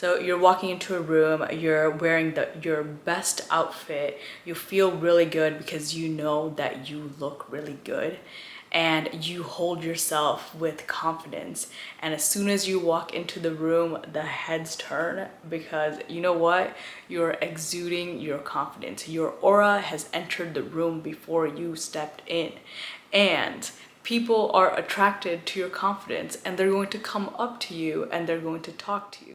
So you're walking into a room, you're wearing your best outfit, you feel really good because you know that you look really good, and you hold yourself with confidence. And as soon as you walk into the room, the heads turn because you know what? You're exuding your confidence. Your aura has entered the room before you stepped in. And people are attracted to your confidence, and they're going to come up to you and they're going to talk to you.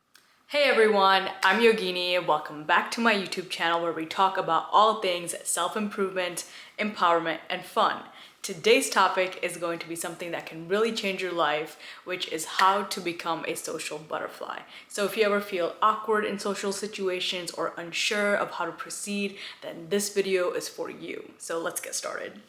Hey everyone, I'm Yogini. Welcome back to my YouTube channel where we talk about all things self-improvement, empowerment, and fun. Today's topic is going to be something that can really change your life, which is how to become a social butterfly. So if you ever feel awkward in social situations or unsure of how to proceed, then this video is for you. So let's get started.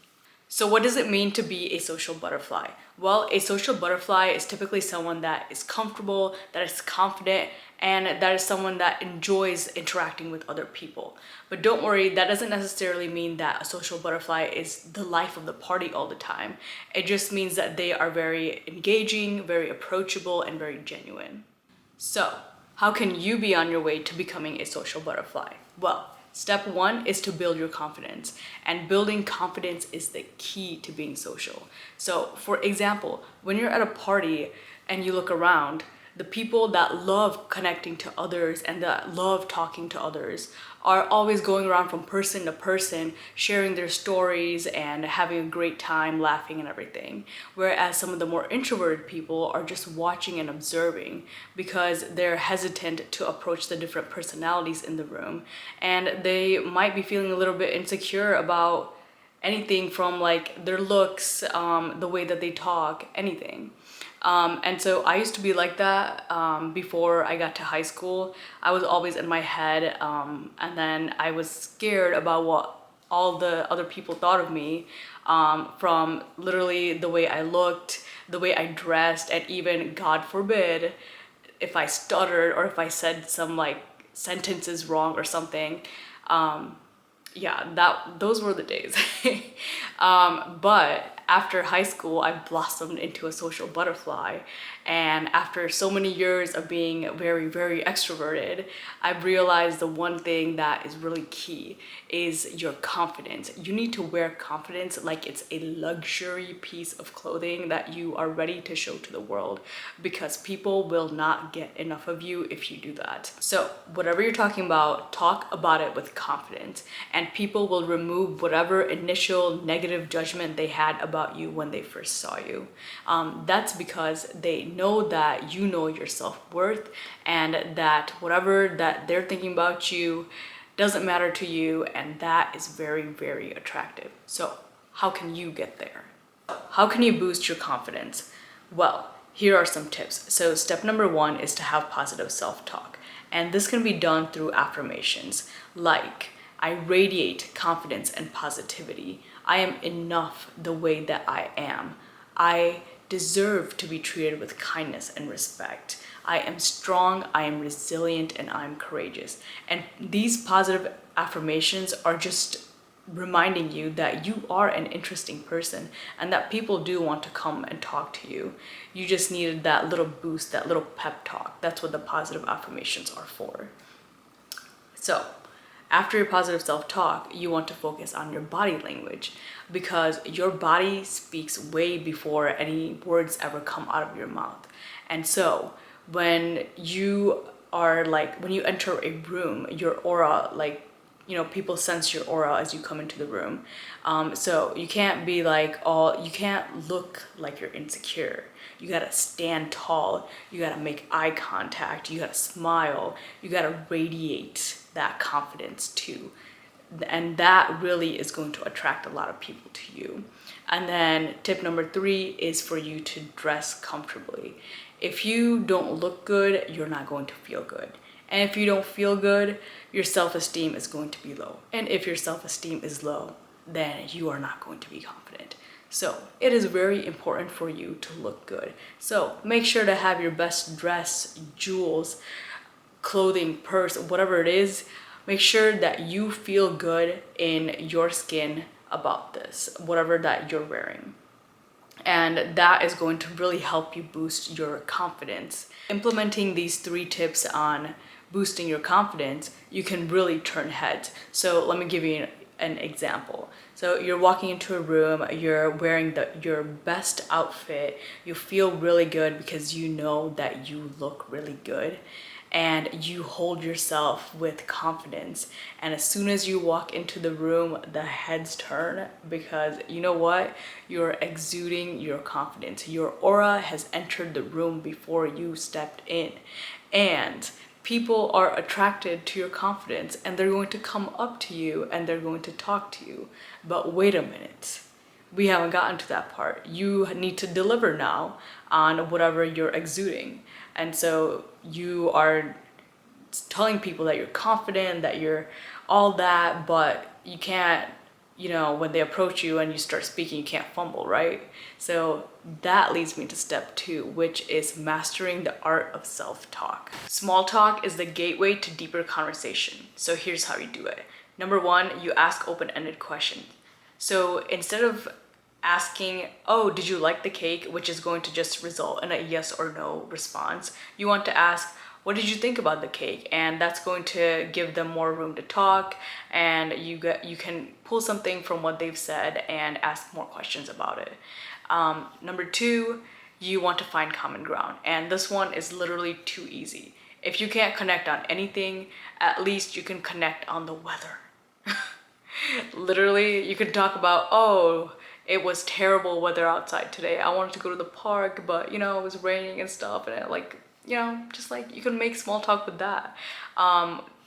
So what does it mean to be a social butterfly? Well, a social butterfly is typically someone that is comfortable, that is confident, and that is someone that enjoys interacting with other people. But don't worry, that doesn't necessarily mean that a social butterfly is the life of the party all the time. It just means that they are very engaging, very approachable, and very genuine. So, how can you be on your way to becoming a social butterfly? Well, step one is to build your confidence, and building confidence is the key to being social. So, for example, when you're at a party and you look around, the people that love connecting to others and that love talking to others are always going around from person to person, sharing their stories and having a great time, laughing and everything. Whereas some of the more introverted people are just watching and observing because they're hesitant to approach the different personalities in the room. And they might be feeling a little bit insecure about anything from like their looks, the way that they talk, anything. And so I used to be like that before I got to high school. I was always in my head, and then I was scared about what all the other people thought of me, from literally the way I looked, the way I dressed, and even, God forbid, if I stuttered or if I said some like sentences wrong or something. Yeah, those were the days. But after high school, I blossomed into a social butterfly. And after so many years of being very, very extroverted, I've realized the one thing that is really key is your confidence. You need to wear confidence like it's a luxury piece of clothing that you are ready to show to the world, because people will not get enough of you if you do that. So whatever you're talking about, talk about it with confidence, and people will remove whatever initial negative judgment they had about you when they first saw you. That's because they know that you know your self-worth, and that whatever that they're thinking about you doesn't matter to you, and that is very, very attractive. So how can you get there? How can you boost your confidence? Well, here are some tips. So step number one is to have positive self-talk, and this can be done through affirmations like, I radiate confidence and positivity. I am enough the way that I am. I deserve to be treated with kindness and respect. I am strong, I am resilient, and I'm courageous. And these positive affirmations are just reminding you that you are an interesting person and that people do want to come and talk to you. You just needed that little boost, that little pep talk. That's what the positive affirmations are for. So, after your positive self-talk, you want to focus on your body language, because your body speaks way before any words ever come out of your mouth. And so when you enter a room, your aura, people sense your aura as you come into the room. So you can't be you can't look like you're insecure. You gotta stand tall, you gotta make eye contact, you gotta smile, you gotta radiate that confidence too. And that really is going to attract a lot of people to you. And then tip number three is for you to dress comfortably. If you don't look good, you're not going to feel good. And if you don't feel good, your self-esteem is going to be low. And if your self-esteem is low, then you are not going to be confident. So it is very important for you to look good. So make sure to have your best dress, jewels, clothing, purse, whatever it is. Make sure that you feel good in your skin about this, whatever that you're wearing. And that is going to really help you boost your confidence. Implementing these 3 tips on boosting your confidence, you can really turn heads. So let me give you an example. So you're walking into a room, you're wearing your best outfit, you feel really good because you know that you look really good, and you hold yourself with confidence. And as soon as you walk into the room, the heads turn, because you know what? You're exuding your confidence. Your aura has entered the room before you stepped in. And people are attracted to your confidence, and they're going to come up to you and they're going to talk to you. But wait a minute. We haven't gotten to that part. You need to deliver now on whatever you're exuding. And so you are telling people that you're confident, that you're all that, but you can't, when they approach you and you start speaking, you can't fumble, right? So that leads me to step 2, which is mastering the art of self-talk. Small talk is the gateway to deeper conversation. So here's how you do it. Number 1, you ask open-ended questions. So instead of asking, oh, did you like the cake, which is going to just result in a yes or no response, you want to ask, what did you think about the cake? And that's going to give them more room to talk, and you can pull something from what they've said and ask more questions about it. Number 2, you want to find common ground, and this one is literally too easy. If you can't connect on anything, at least you can connect on the weather. Literally, you can talk about, oh, it was terrible weather outside today. I wanted to go to the park, but it was raining and stuff, and just like you can make small talk with that.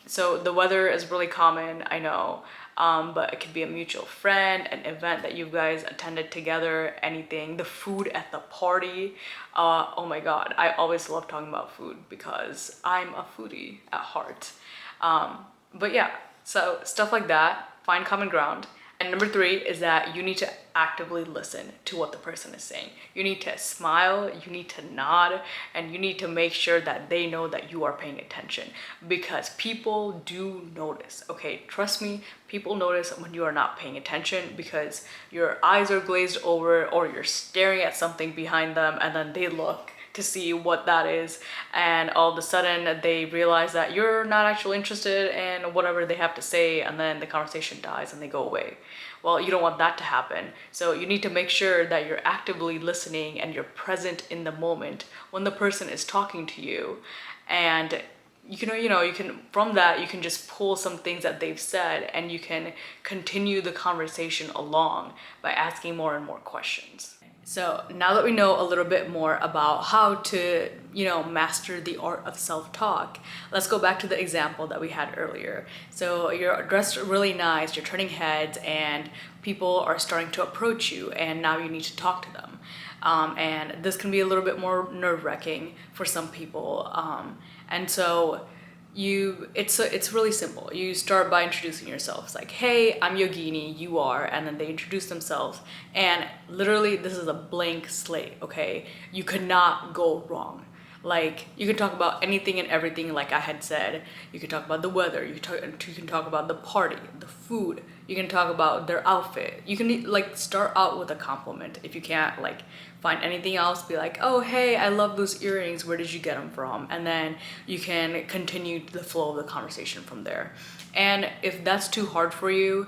So the weather is really common, I know, but it could be a mutual friend, an event that you guys attended together, anything, the food at the party. Oh my God, I always love talking about food because I'm a foodie at heart. But yeah, so stuff like that, find common ground. And number 3 is that you need to actively listen to what the person is saying. You need to smile, you need to nod, and you need to make sure that they know that you are paying attention, because people do notice, okay? Trust me, people notice when you are not paying attention, because your eyes are glazed over or you're staring at something behind them, and then they look to see what that is, and all of a sudden they realize that you're not actually interested in whatever they have to say, and then the conversation dies and they go away. Well, you don't want that to happen. So you need to make sure that you're actively listening and you're present in the moment when the person is talking to you. And you can from that you can just pull some things that they've said, and you can continue the conversation along by asking more and more questions. So now that we know a little bit more about how to, master the art of self-talk, let's go back to the example that we had earlier. So you're dressed really nice, you're turning heads, and people are starting to approach you, and now you need to talk to them. And this can be a little bit more nerve-wracking for some people. And so it's really simple. You start by introducing yourself. It's like, hey, I'm Yogini, you are, and then they introduce themselves, and literally this is a blank slate, okay? You could not go wrong. Like, you can talk about anything and everything, like I had said. You can talk about the weather, you can talk about the party, the food, you can talk about their outfit. You can start out with a compliment. If you can't find anything else, be like, oh, hey, I love those earrings, where did you get them from? And then you can continue the flow of the conversation from there. And if that's too hard for you,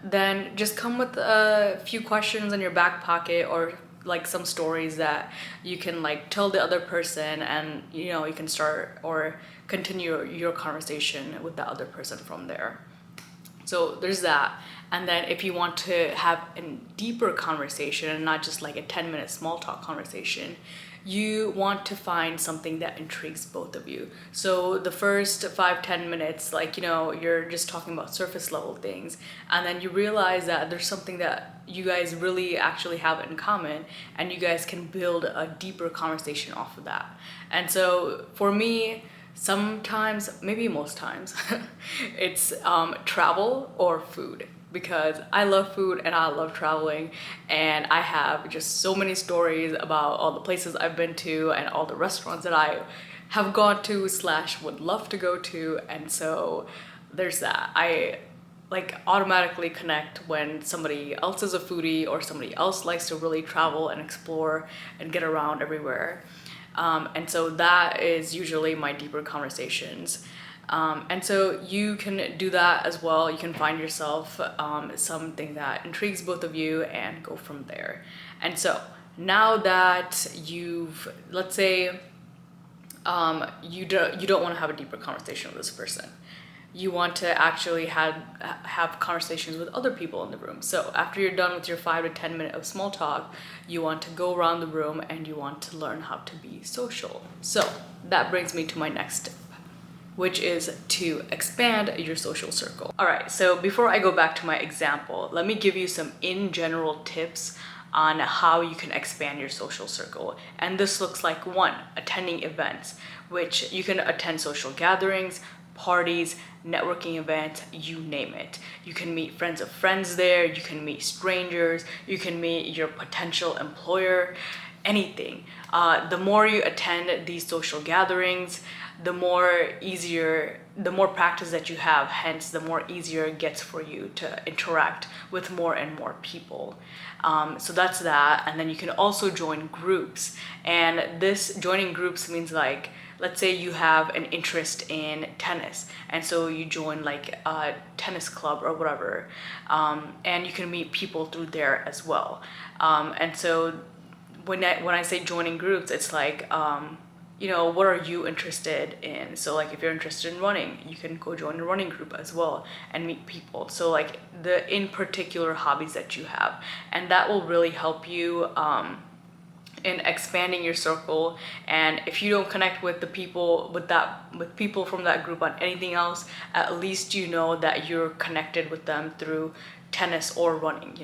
then just come with a few questions in your back pocket, or some stories that you can tell the other person, and you can start or continue your conversation with the other person from there. So there's that. And then if you want to have a deeper conversation and not just a 10-minute small talk conversation, you want to find something that intrigues both of you. So the first 5-10 minutes, you're just talking about surface level things, and then you realize that there's something that you guys really actually have in common, and you guys can build a deeper conversation off of that. And so for me, sometimes, maybe most times, it's travel or food, because I love food and I love traveling, and I have just so many stories about all the places I've been to and all the restaurants that I have gone to / would love to go to. And so there's that. I like automatically connect when somebody else is a foodie or somebody else likes to really travel and explore and get around everywhere. And so that is usually my deeper conversations. And so you can do that as well. You can find yourself something that intrigues both of you and go from there. And so now that you've, let's say, you don't want to have a deeper conversation with this person. You want to actually have conversations with other people in the room. So after you're done with your 5 to 10 minutes of small talk, you want to go around the room and you want to learn how to be social. So that brings me to my next step, which is to expand your social circle. All right, so before I go back to my example, let me give you some in general tips on how you can expand your social circle. And this looks like: 1, attending events, which you can attend social gatherings, parties, networking events, you name it. You can meet friends of friends there, you can meet strangers, you can meet your potential employer, anything. The more you attend these social gatherings, the more practice that you have, hence the more easier it gets for you to interact with more and more people. So that's that. And then you can also join groups, and this joining groups means, like, let's say you have an interest in tennis, and so you join like a tennis club or whatever, and you can meet people through there as well. And so when I say joining groups, it's like, what are you interested in? So like if you're interested in running, you can go join a running group as well and meet people. So like the in particular hobbies that you have, and that will really help you in expanding your circle. And if you don't connect with the people with people from that group on anything else, at least you know that you're connected with them through tennis or running,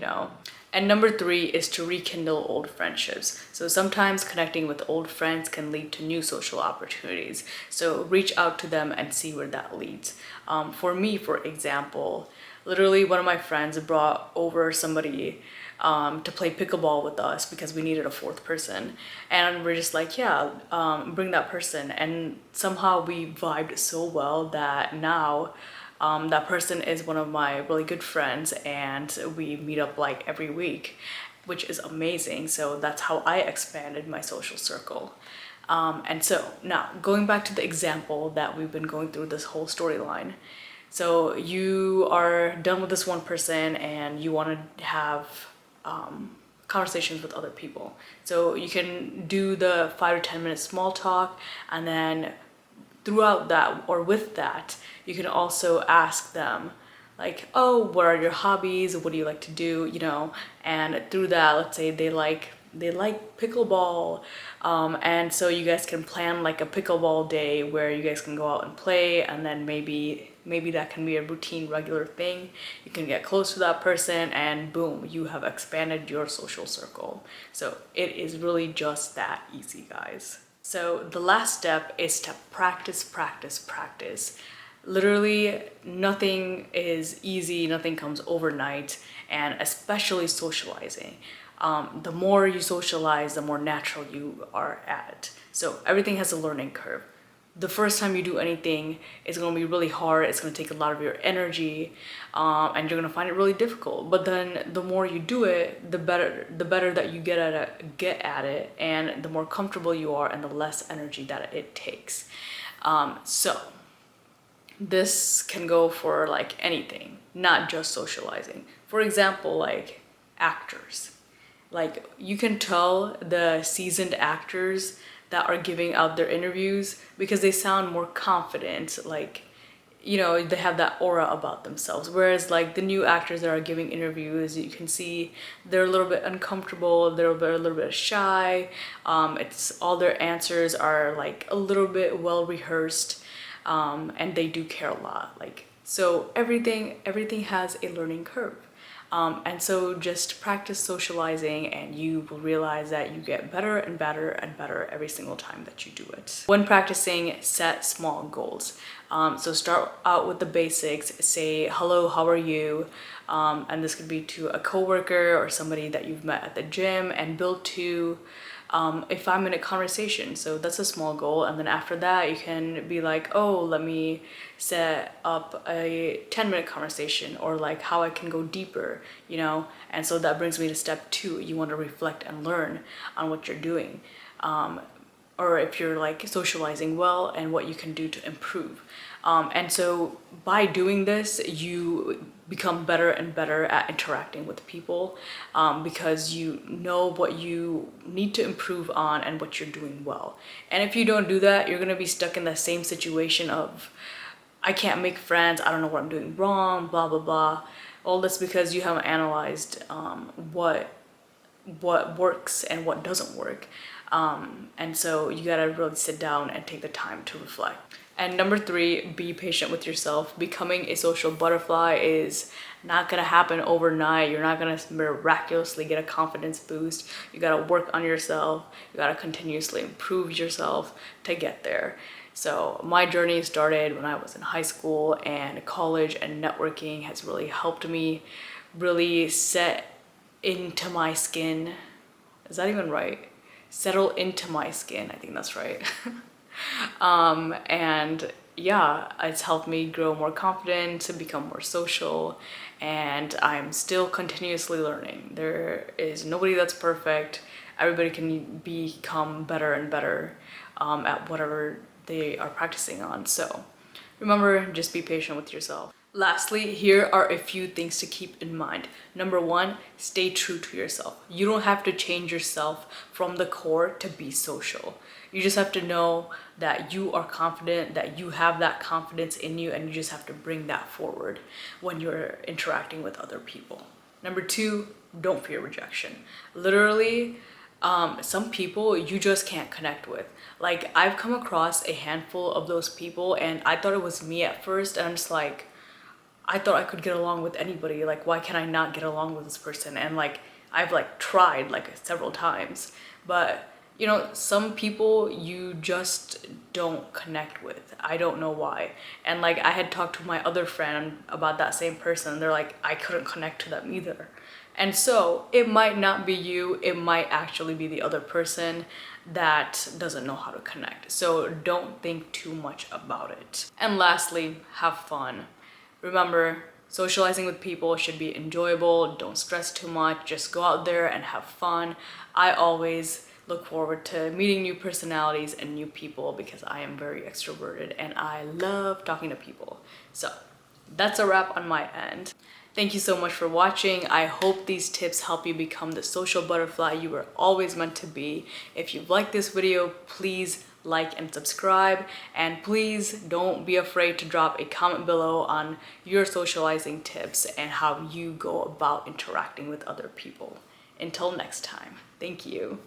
And number 3 is to rekindle old friendships. So sometimes connecting with old friends can lead to new social opportunities. So reach out to them and see where that leads. For me, for example, literally one of my friends brought over somebody to play pickleball with us because we needed a 4th person, and we're just like, yeah, bring that person. And somehow we vibed so well that now that person is one of my really good friends, and we meet up like every week, which is amazing. So that's how I expanded my social circle. And so now going back to the example that we've been going through this whole storyline. So you are done with this one person and you want to have conversations with other people. So you can do the 5 to 10 minute small talk, and then throughout that or with that, you can also ask them like, oh, what are your hobbies? What do you like to do? And through that, let's say they like pickleball, and so you guys can plan like a pickleball day where you guys can go out and play, and then maybe that can be a routine, regular thing. You can get close to that person, and boom, you have expanded your social circle. So it is really just that easy, guys. So the last step is to practice, practice, practice. Literally nothing is easy, nothing comes overnight, and especially socializing. The more you socialize, the more natural you are at it. So everything has a learning curve. The first time you do anything, it's going to be really hard. It's going to take a lot of your energy, and you're going to find it really difficult. But then the more you do it, the better that you get at it, and the more comfortable you are, and the less energy that it takes. So this can go for like anything, not just socializing. For example, like actors. Like you can tell the seasoned actors that are giving out their interviews because they sound more confident, like, they have that aura about themselves. Whereas like the new actors that are giving interviews, you can see they're a little bit uncomfortable, they're a little bit shy. It's all their answers are like a little bit well rehearsed, and they do care a lot. Like, so everything has a learning curve. And so just practice socializing, and you will realize that you get better and better and better every single time that you do it. When practicing, set small goals. So start out with the basics. Say, hello, how are you? And this could be to a coworker or somebody that you've met at the gym, and build to if I'm in a conversation. So that's a small goal. And then after that, you can be like, oh, let me set up a 10-minute conversation, or like how I can go deeper, you know? And so that brings me to step 2. You want to reflect and learn on what you're doing. Or if you're like socializing well, and what you can do to improve. And so by doing this, you become better and better at interacting with people, because you know what you need to improve on and what you're doing well. And if you don't do that, you're gonna be stuck in the same situation of, I can't make friends, I don't know what I'm doing wrong, blah, blah, blah. All this because you haven't analyzed what works and what doesn't work. And so you gotta really sit down and take the time to reflect. And number 3, be patient with yourself. Becoming a social butterfly is not gonna happen overnight. You're not gonna miraculously get a confidence boost. You gotta work on yourself. You gotta continuously improve yourself to get there. So my journey started when I was in high school, and college and networking has really helped me really set into my skin. Is that even right? Settle into my skin, I think that's right. And yeah, it's helped me grow more confident, to become more social, and I'm still continuously learning. There is nobody that's perfect. Everybody can become better and better at whatever they are practicing on. So remember, just be patient with yourself. Lastly, here are a few things to keep in mind. Number 1, stay true to yourself. You don't have to change yourself from the core to be social. You just have to know that you are confident, that you have that confidence in you, and you just have to bring that forward when you're interacting with other people. Number 2, don't fear rejection. Literally, some people you just can't connect with. Like, I've come across a handful of those people, and I thought it was me at first, and I'm just like, I thought I could get along with anybody. Like, why can I not get along with this person? And like, I've like tried like several times, but you know, some people you just don't connect with. I don't know why. And like, I had talked to my other friend about that same person. They're like, I couldn't connect to them either. And so it might not be you, it might actually be the other person that doesn't know how to connect. So don't think too much about it. And lastly, have fun. Remember, socializing with people should be enjoyable. Don't stress too much. Just go out there and have fun. I always look forward to meeting new personalities and new people because I am very extroverted and I love talking to people. So that's a wrap on my end. Thank you so much for watching. I hope these tips help you become the social butterfly you were always meant to be. If you like this video, please like and subscribe, and please don't be afraid to drop a comment below on your socializing tips and how you go about interacting with other people. Until next time, thank you.